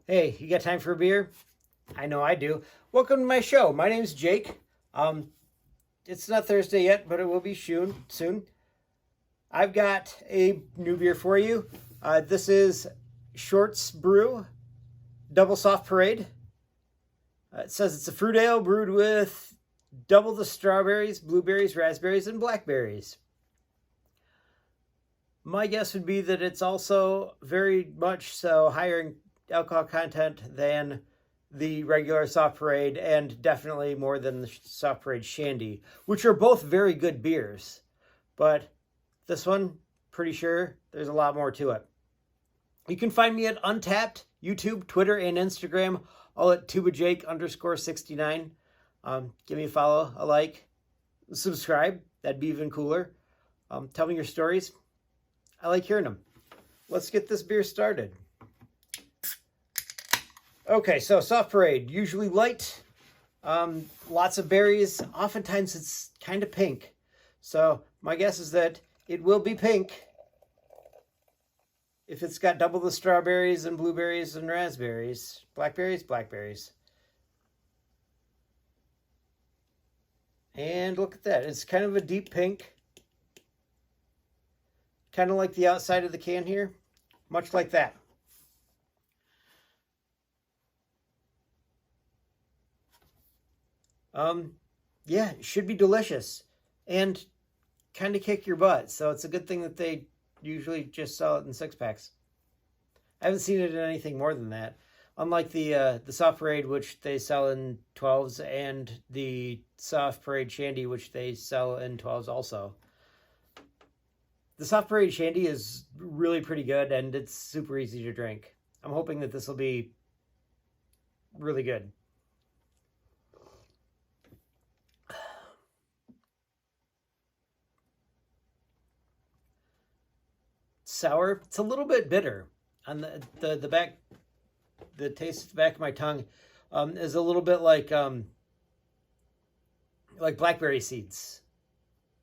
Hey, you got time for a beer? I know I do. Welcome to my show. My name's Jake. It's not Thursday yet, but it will be soon. I've got a new beer for you. This is Shorts Brew Double Soft Parade. It says it's a fruit ale brewed with double the strawberries, blueberries, raspberries, and blackberries. My guess would be that it's also very much so higher in alcohol content than the regular Soft Parade, and definitely more than the Soft Parade Shandy, which are both very good beers. But this one, pretty sure there's a lot more to it. You can find me at Untapped, YouTube, Twitter, and Instagram, all at tubajake_69. Give me a follow, a like, subscribe. That'd be even cooler. Tell me your stories. I like hearing them. Let's get this beer started. Okay, so Soft Parade, usually light, lots of berries. Oftentimes it's kind of pink. So my guess is that it will be pink if it's got double the strawberries and blueberries and raspberries. Blackberries. And look at that. It's kind of a deep pink. Kind of like the outside of the can here. Much like that. Yeah, it should be delicious and kind of kick your butt. So it's a good thing that they usually just sell it in 6-packs. I haven't seen it in anything more than that. Unlike the Soft Parade, which they sell in 12s, and the Soft Parade Shandy, which they sell in 12s also. The Soft Parade Shandy is really pretty good, and it's super easy to drink. I'm hoping that this will be really good. Sour. It's a little bit bitter on the back. The taste at the back of my tongue is a little bit like blackberry seeds,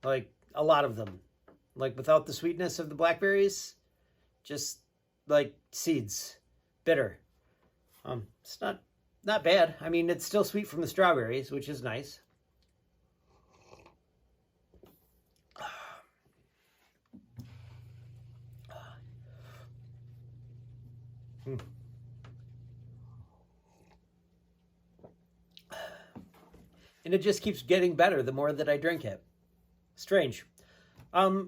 like a lot of them, like without the sweetness of the blackberries, just like seeds, bitter. It's not bad. I mean, it's still sweet from the strawberries, which is nice. And it just keeps getting better the more that I drink it. Strange. Does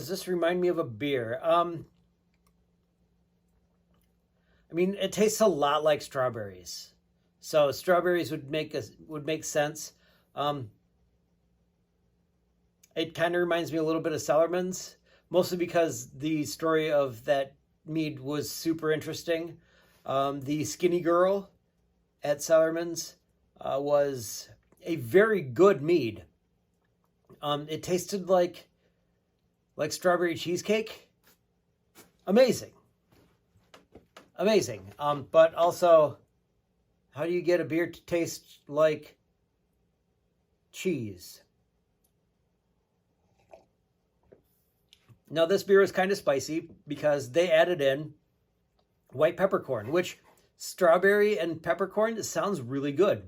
this remind me of a beer? I mean, it tastes a lot like strawberries. So strawberries would make sense. It kind of reminds me a little bit of Cellarman's, mostly because the story of that mead was super interesting. The skinny girl at Cellarman's was a very good mead. It tasted like strawberry cheesecake. Amazing. But also, how do you get a beer to taste like cheese? Now, this beer is kind of spicy because they added in white peppercorn, which strawberry and peppercorn sounds really good.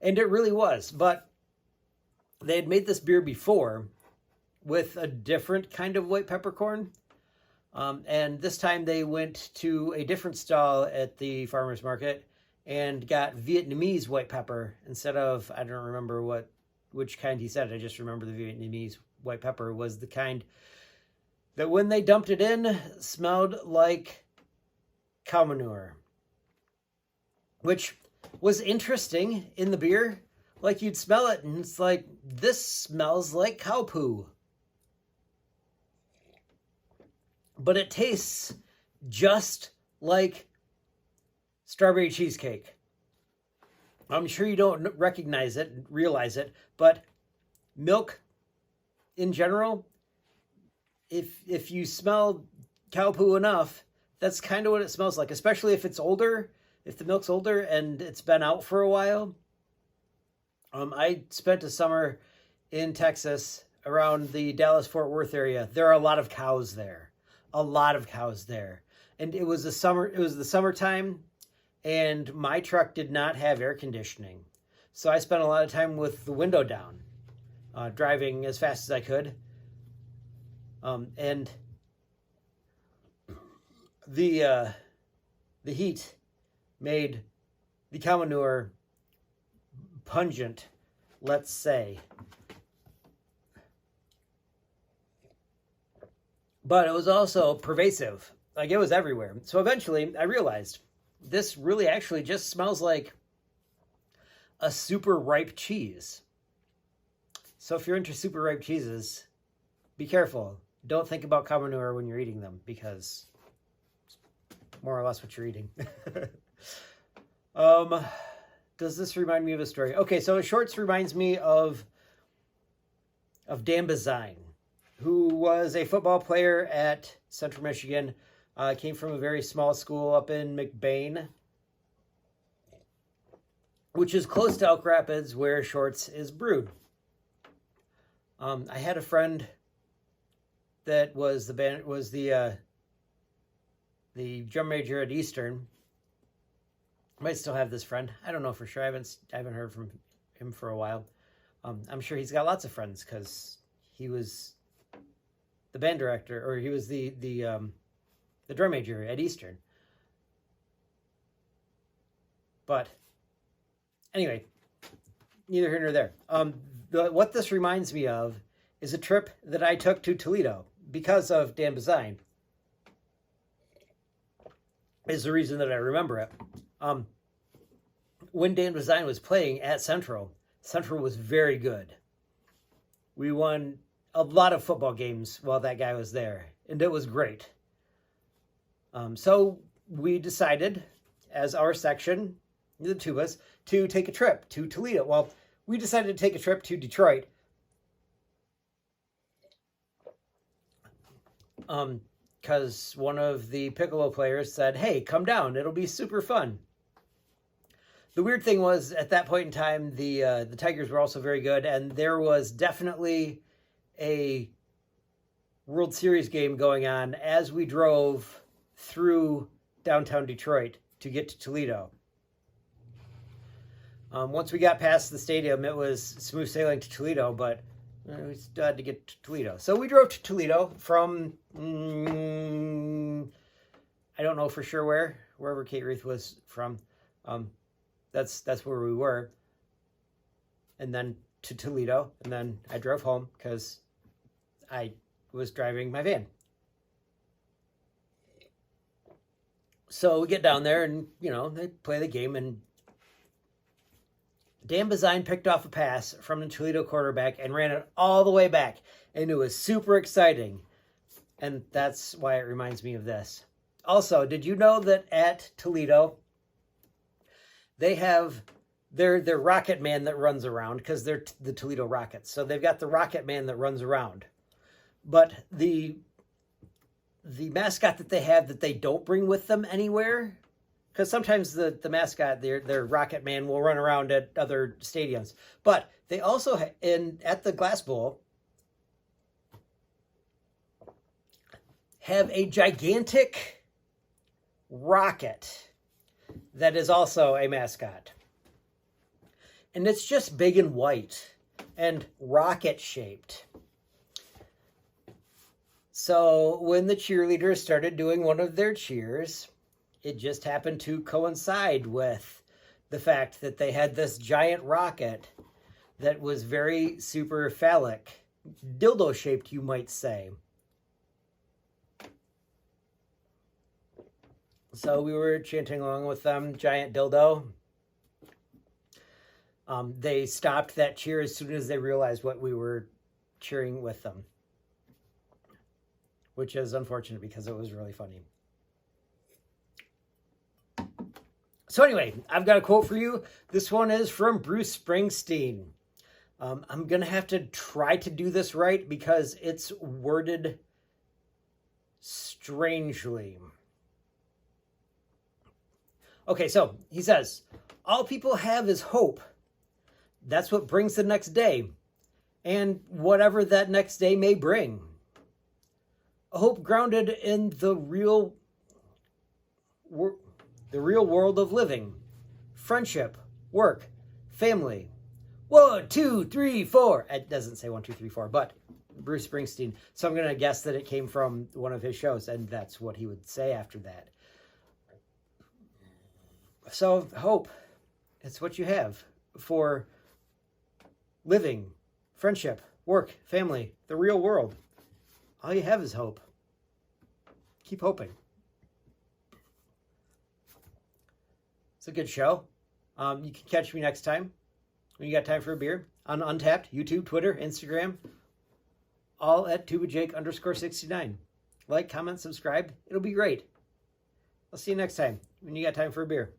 And it really was. But they had made this beer before with a different kind of white peppercorn. And this time they went to a different stall at the farmer's market and got Vietnamese white pepper instead of, I don't remember which kind he said. I just remember the Vietnamese white pepper was the kind that when they dumped it in, smelled like cow manure. Which was interesting in the beer. Like, you'd smell it and it's like, this smells like cow poo. But it tastes just like strawberry cheesecake. I'm sure you don't recognize it, realize it, but milk in general, if you smell cow poo enough, that's kind of what it smells like, especially if it's older, if the milk's older and it's been out for a while. I spent a summer in Texas around the Dallas-Fort Worth area. There are a lot of cows there. And it was the summertime, and my truck did not have air conditioning. So I spent a lot of time with the window down, driving as fast as I could. And the heat made the cow manure pungent, let's say. But it was also pervasive. Like, it was everywhere. So eventually I realized this really actually just smells like a super ripe cheese. So if you're into super ripe cheeses, be careful. Don't think about cow manure when you're eating them, because it's more or less what you're eating. Does this remind me of a story? Okay, so Shorts reminds me of Dan Bazine, who was a football player at Central Michigan. Came from a very small school up in McBain, which is close to Elk Rapids, where Shorts is brewed. I had a friend that was the drum major at Eastern. I might still have this friend. I don't know for sure. I haven't heard from him for a while. I'm sure he's got lots of friends, because he was the band director, or he was the drum major at Eastern. But anyway, neither here nor there. What this reminds me of is a trip that I took to Toledo because of Dan Bazine. Is the reason that I remember it. When Dan Bazine was playing at Central was very good. We won a lot of football games while that guy was there, and it was great. So we decided, as our section, the two of us, to take a trip to Toledo. Well, we decided to take a trip to Detroit. Because one of the piccolo players said, "Hey, come down, it'll be super fun." The weird thing was, at that point in time, the Tigers were also very good, and there was definitely a World Series game going on as we drove through downtown Detroit to get to Toledo. Once we got past the stadium, it was smooth sailing to Toledo, but we still had to get to Toledo. So we drove to Toledo from, I don't know for sure wherever Kate Reith was from. That's where we were. And then to Toledo, and then I drove home because I was driving my van. So we get down there, and, they play the game, and Dan Bazine picked off a pass from the Toledo quarterback and ran it all the way back. And it was super exciting. And that's why it reminds me of this. Also, did you know that at Toledo, they have their Rocket Man that runs around, because they're the Toledo Rockets. So they've got the Rocket Man that runs around. But the mascot that they have that they don't bring with them anywhere, because sometimes the mascot, their Rocket Man, will run around at other stadiums. But they also, at the Glass Bowl, have a gigantic rocket that is also a mascot. And it's just big and white and rocket-shaped. So when the cheerleaders started doing one of their cheers, it just happened to coincide with the fact that they had this giant rocket that was very super phallic, dildo-shaped, you might say. So we were chanting along with them, giant dildo. They stopped that cheer as soon as they realized what we were cheering with them, which is unfortunate because it was really funny. So anyway, I've got a quote for you. This one is from Bruce Springsteen. I'm going to have to try to do this right because it's worded strangely. Okay, so he says, "All people have is hope. That's what brings the next day, and whatever that next day may bring. A hope grounded in the real the real world of living, friendship, work, family. 1, 2, 3, 4. It doesn't say 1, 2, 3, 4, but Bruce Springsteen. So I'm going to guess that it came from one of his shows, and that's what he would say after that. So hope, it's what you have for living, friendship, work, family, the real world. All you have is hope. Keep hoping. It's a good show. You can catch me next time when you got time for a beer on Untapped, YouTube, Twitter, Instagram, all at tubajake_69. Like, comment, subscribe. It'll be great. I'll see you next time when you got time for a beer.